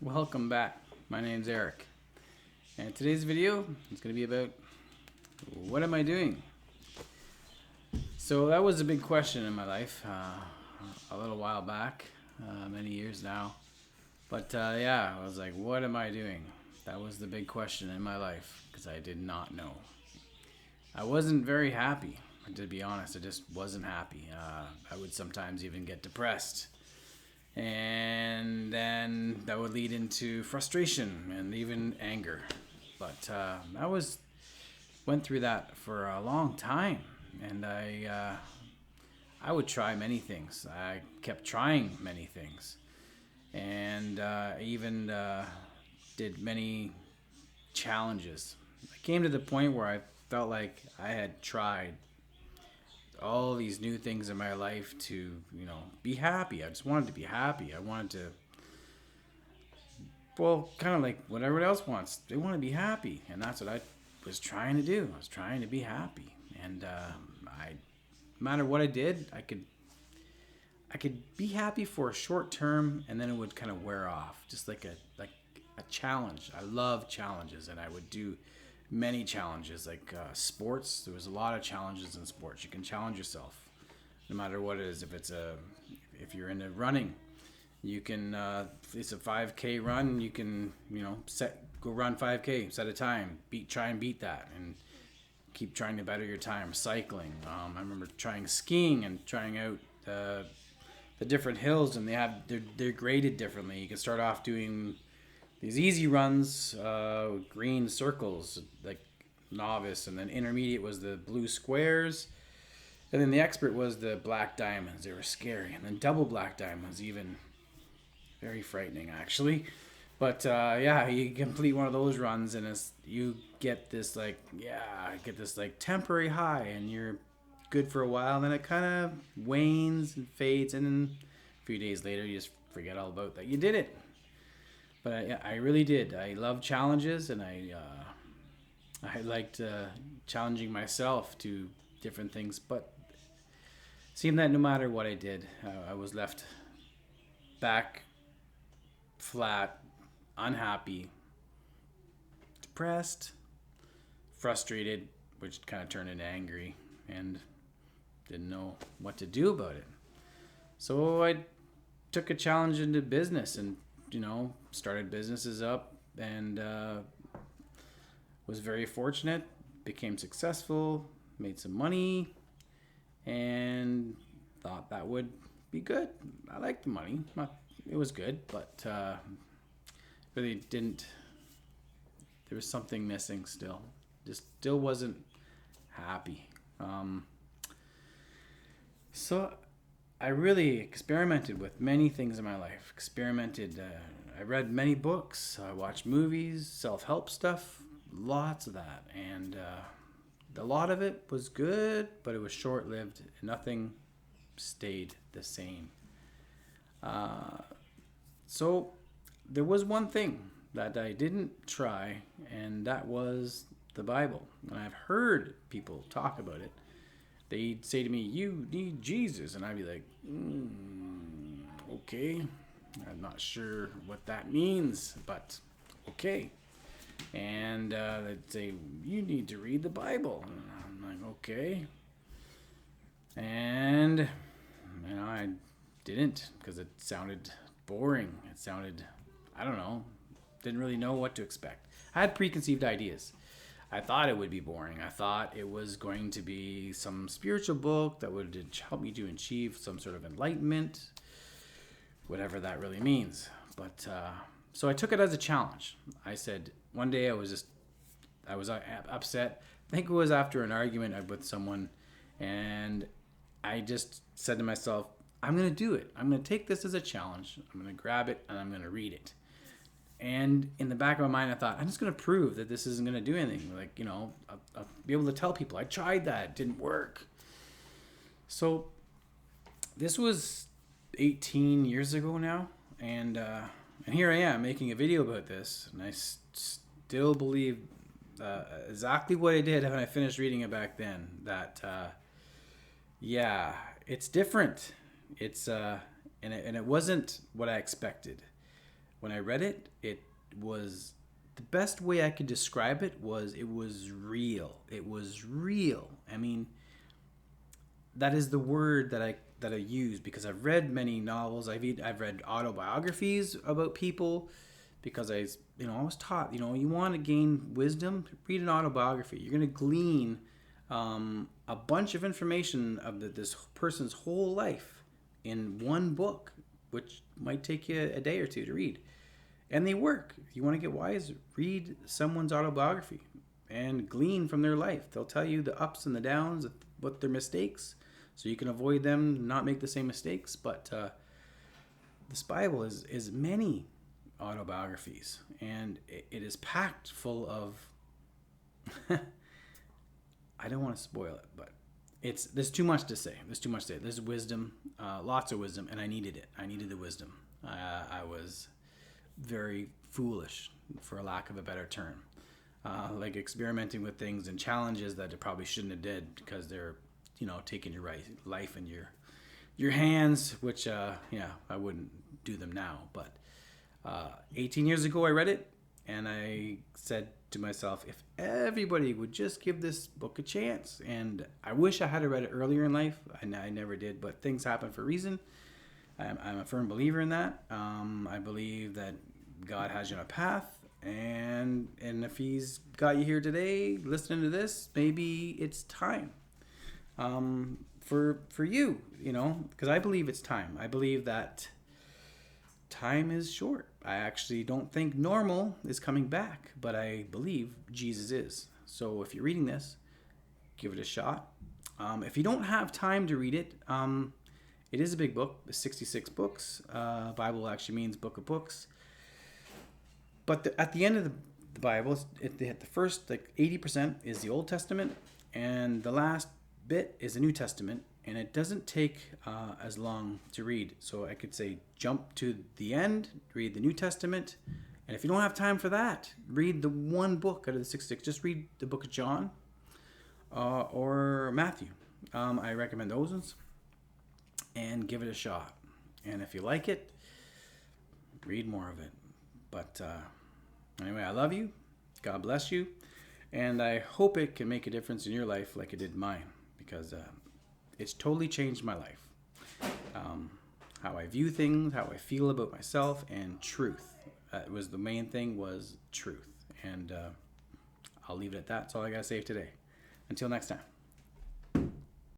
Welcome back. My name's Eric, and today's video is going to be about what am I doing? So that was a big question in my life a little while back, many years now. But yeah, I was like, what am I doing? That was the big question in my life because I did not know. I wasn't very happy, to be honest. I just wasn't happy. I would sometimes even get depressed, and then that would lead into frustration and even anger. But I went through that for a long time, and I would try many things. I kept trying many things, and even did many challenges. I came to the point where I felt like I had tried all these new things in my life to, be happy. I just wanted to be happy. I wanted to, well, kind of like what everyone else wants. They want to be happy, and that's what I was trying to do. I was trying to be happy, and no matter what I did, I could be happy for a short term, and then it would kind of wear off, just like a challenge. I love challenges, and I would do many challenges, like sports. There was a lot of challenges in sports. You can challenge yourself, no matter what it is. If you're into running, you can. If it's a 5K run, you can go run 5K, set a time, try and beat that, and keep trying to better your time. Cycling. I remember trying skiing and trying out the different hills, and they're graded differently. You can start off doing these easy runs, green circles, like novice, and then intermediate was the blue squares, and then the expert was the black diamonds. They were scary, and then double black diamonds, even very frightening actually. But yeah, you complete one of those runs, and you get this temporary high, and you're good for a while. Then it kind of wanes and fades, and then a few days later, you just forget all about that. You did it. But I really did. I love challenges, and I liked challenging myself to different things. But it seemed that no matter what I did, I was left back flat, unhappy, depressed, frustrated, which kind of turned into angry, and didn't know what to do about it. So I took a challenge into business and started businesses up, and was very fortunate, became successful, made some money, and thought that would be good. I liked the money. It was good, but really didn't. There was something missing still. Just still wasn't happy. So I really experimented with many things in my life. I read many books. I watched movies, self-help stuff, lots of that. And a lot of it was good, but it was short-lived. Nothing stayed the same. So there was one thing that I didn't try, and that was the Bible. And I've heard people talk about it. They'd say to me, "You need Jesus," and I'd be like, "Okay, I'm not sure what that means, but okay." And they'd say, "You need to read the Bible," and I'm like, "Okay." And I didn't, because it sounded boring. It sounded, I don't know, didn't really know what to expect. I had preconceived ideas. I thought it would be boring. I thought it was going to be some spiritual book that would help me to achieve some sort of enlightenment, whatever that really means. But so I took it as a challenge. I said one day I was upset. I think it was after an argument with someone, and I just said to myself, I'm going to do it. I'm going to take this as a challenge. I'm going to grab it and I'm going to read it. And in the back of my mind, I thought, I'm just going to prove that this isn't going to do anything. I'll be able to tell people, I tried that. It didn't work. So this was 18 years ago now. And here I am making a video about this. And I still believe exactly what I did when I finished reading it back then. That, yeah, it's different. It's, and it wasn't what I expected. when I read it, it was the best way I could describe it was it was real. It was real. I mean, that is the word that I use because I've read many novels. I've read autobiographies about people because I was taught, you want to gain wisdom, read an autobiography. You're going to glean a bunch of information of this person's whole life in one book, which might take you a day or two to read. And they work. If you want to get wise, read someone's autobiography and glean from their life. They'll tell you the ups and the downs, what their mistakes, so you can avoid them, not make the same mistakes. But this Bible is many autobiographies, and it is packed full of I don't want to spoil it, but there's too much to say. There's wisdom, lots of wisdom, and I needed it. I needed the wisdom. I was very foolish, for a lack of a better term, like experimenting with things and challenges that I probably shouldn't have did because they're taking your life in your hands, which I wouldn't do them now. But 18 years ago, I read it, and I said to myself, if everybody would just give this book a chance. And I wish I had read it earlier in life. I never did, but things happen for a reason. I'm a firm believer in that. I believe that God has you on a path, and if He's got you here today, listening to this, maybe it's time for you, because I believe it's time. I believe that time is short. I actually don't think normal is coming back, but I believe Jesus is. So if you're reading this, give it a shot. If you don't have time to read it, it is a big book, 66 books. Bible actually means book of books. But at the end of the Bible, the first 80% is the Old Testament, and the last bit is the New Testament. And it doesn't take as long to read. So I could say jump to the end, read the New Testament. And if you don't have time for that, read the one book out of the 66. Just read the book of John or Matthew. I recommend those ones. And give it a shot. And if you like it, read more of it. But anyway, I love you. God bless you. And I hope it can make a difference in your life like it did mine. Because it's totally changed my life. How I view things, how I feel about myself, and truth. That was the main thing, was truth. And I'll leave it at that. That's all I got to say today. Until next time.